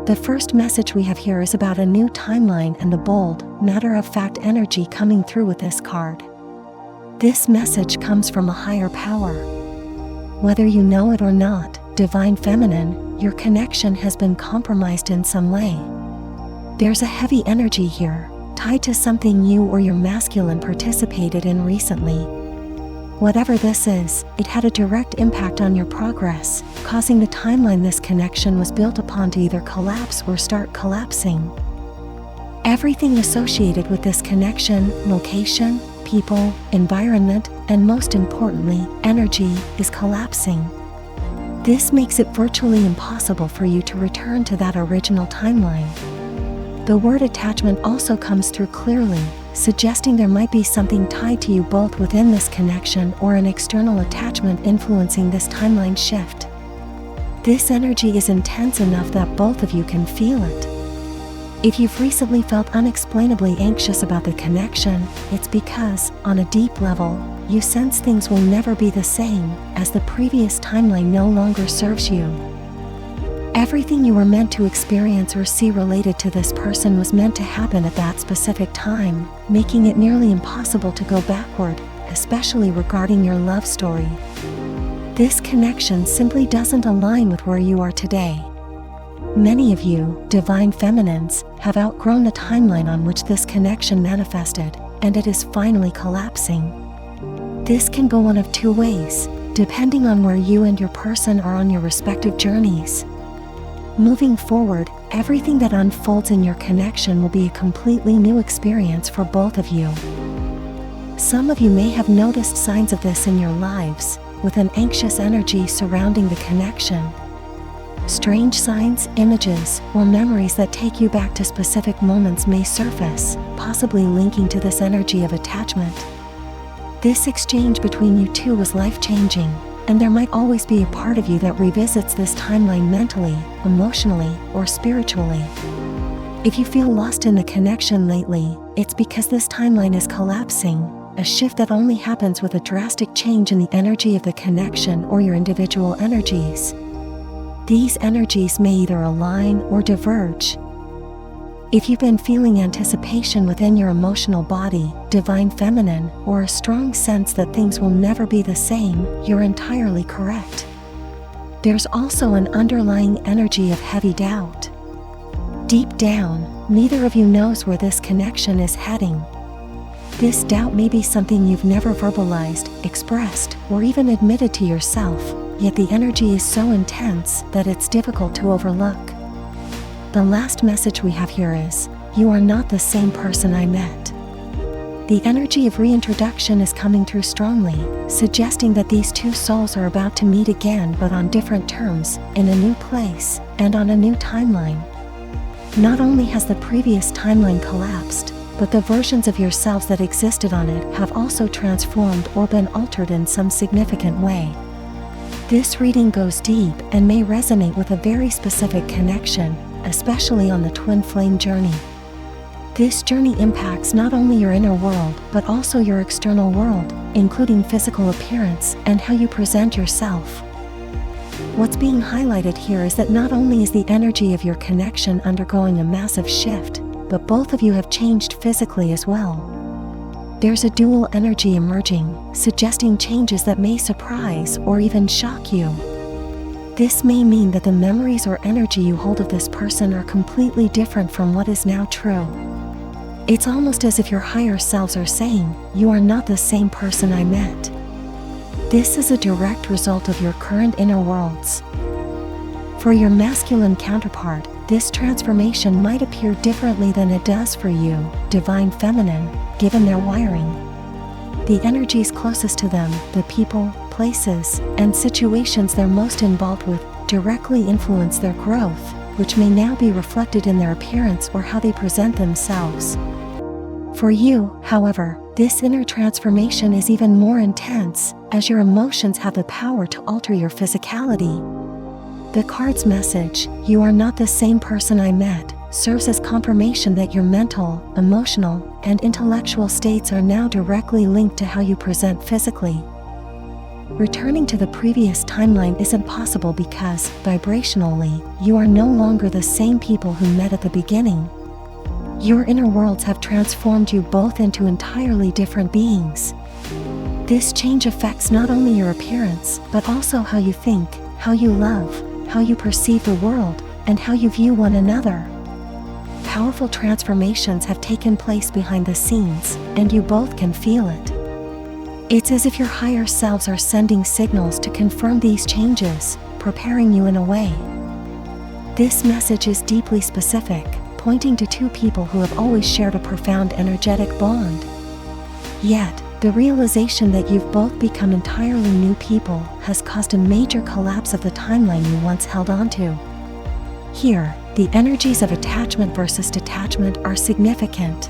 The first message we have here is about a new timeline and the bold, matter-of-fact energy coming through with this card. This message comes from a higher power. Whether you know it or not, Divine Feminine, your connection has been compromised in some way. There's a heavy energy here, tied to something you or your masculine participated in recently. Whatever this is, it had a direct impact on your progress, causing the timeline this connection was built upon to either collapse or start collapsing. Everything associated with this connection, location, people, environment, and most importantly, energy, is collapsing. This makes it virtually impossible for you to return to that original timeline. The word attachment also comes through clearly, suggesting there might be something tied to you both within this connection or an external attachment influencing this timeline shift. This energy is intense enough that both of you can feel it. If you've recently felt unexplainably anxious about the connection, it's because, on a deep level, you sense things will never be the same, as the previous timeline no longer serves you. Everything you were meant to experience or see related to this person was meant to happen at that specific time, making it nearly impossible to go backward, especially regarding your love story. This connection simply doesn't align with where you are today. Many of you, Divine Feminines, have outgrown the timeline on which this connection manifested, and it is finally collapsing. This can go one of two ways, depending on where you and your person are on your respective journeys. Moving forward, everything that unfolds in your connection will be a completely new experience for both of you. Some of you may have noticed signs of this in your lives, with an anxious energy surrounding the connection. Strange signs, images, or memories that take you back to specific moments may surface, possibly linking to this energy of attachment. This exchange between you two was life-changing, and there might always be a part of you that revisits this timeline mentally, emotionally, or spiritually. If you feel lost in the connection lately, it's because this timeline is collapsing, a shift that only happens with a drastic change in the energy of the connection or your individual energies. These energies may either align or diverge. If you've been feeling anticipation within your emotional body, Divine Feminine, or a strong sense that things will never be the same, you're entirely correct. There's also an underlying energy of heavy doubt. Deep down, neither of you knows where this connection is heading. This doubt may be something you've never verbalized, expressed, or even admitted to yourself, yet the energy is so intense that it's difficult to overlook. The last message we have here is, you are not the same person I met. The energy of reintroduction is coming through strongly, suggesting that these two souls are about to meet again but on different terms, in a new place, and on a new timeline. Not only has the previous timeline collapsed, but the versions of yourselves that existed on it have also transformed or been altered in some significant way. This reading goes deep and may resonate with a very specific connection, especially on the twin flame journey. This journey impacts not only your inner world, but also your external world, including physical appearance and how you present yourself. What's being highlighted here is that not only is the energy of your connection undergoing a massive shift, but both of you have changed physically as well. There's a dual energy emerging, suggesting changes that may surprise or even shock you. This may mean that the memories or energy you hold of this person are completely different from what is now true. It's almost as if your higher selves are saying, you are not the same person I met. This is a direct result of your current inner worlds. For your masculine counterpart, this transformation might appear differently than it does for you, Divine Feminine, given their wiring. The energies closest to them, the people, places, and situations they're most involved with, directly influence their growth, which may now be reflected in their appearance or how they present themselves. For you, however, this inner transformation is even more intense, as your emotions have the power to alter your physicality. The card's message, "You are not the same person I met," serves as confirmation that your mental, emotional, and intellectual states are now directly linked to how you present physically. Returning to the previous timeline isn't possible because, vibrationally, you are no longer the same people who met at the beginning. Your inner worlds have transformed you both into entirely different beings. This change affects not only your appearance, but also how you think, how you love, how you perceive the world, and how you view one another. Powerful transformations have taken place behind the scenes, and you both can feel it. It's as if your higher selves are sending signals to confirm these changes, preparing you in a way. This message is deeply specific, pointing to two people who have always shared a profound energetic bond. Yet, the realization that you've both become entirely new people has caused a major collapse of the timeline you once held onto. Here, the energies of attachment versus detachment are significant.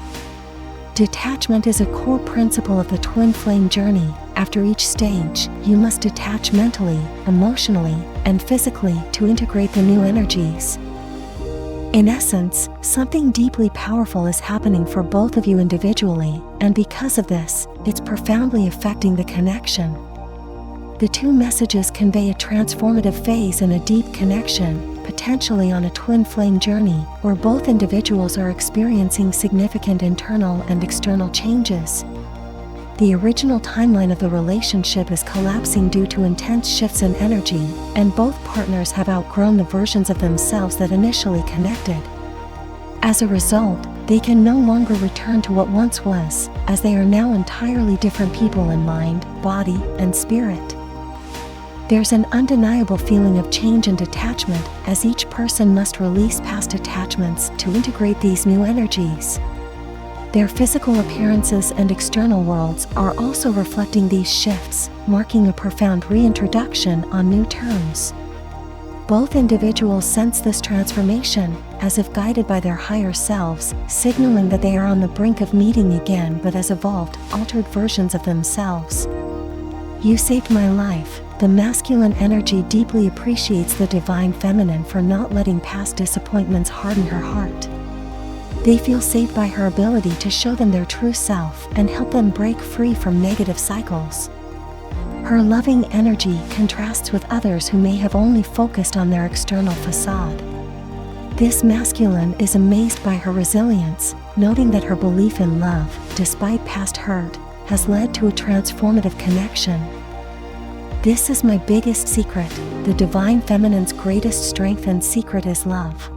Detachment is a core principle of the twin flame journey. After each stage, you must detach mentally, emotionally, and physically to integrate the new energies. In essence, something deeply powerful is happening for both of you individually, and because of this, it's profoundly affecting the connection. The two messages convey a transformative phase and a deep connection, potentially on a twin flame journey, where both individuals are experiencing significant internal and external changes. The original timeline of the relationship is collapsing due to intense shifts in energy, and both partners have outgrown the versions of themselves that initially connected. As a result, they can no longer return to what once was, as they are now entirely different people in mind, body, and spirit. There's an undeniable feeling of change and detachment, as each person must release past attachments to integrate these new energies. Their physical appearances and external worlds are also reflecting these shifts, marking a profound reintroduction on new terms. Both individuals sense this transformation, as if guided by their higher selves, signaling that they are on the brink of meeting again but as evolved, altered versions of themselves. You saved my life. The masculine energy deeply appreciates the divine feminine for not letting past disappointments harden her heart. They feel saved by her ability to show them their true self and help them break free from negative cycles. Her loving energy contrasts with others who may have only focused on their external facade. This masculine is amazed by her resilience, noting that her belief in love, despite past hurt, has led to a transformative connection. This is my biggest secret. The divine feminine's greatest strength and secret is love.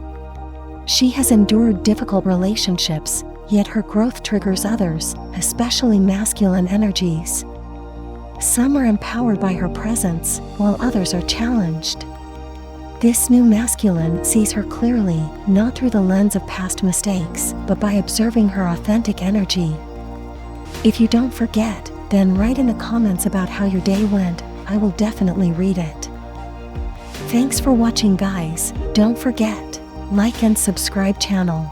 She has endured difficult relationships, yet her growth triggers others, especially masculine energies. Some are empowered by her presence, while others are challenged. This new masculine sees her clearly, not through the lens of past mistakes, but by observing her authentic energy. If you don't forget, then write in the comments about how your day went. I will definitely read it. Thanks for watching, guys. Don't forget, like and subscribe channel.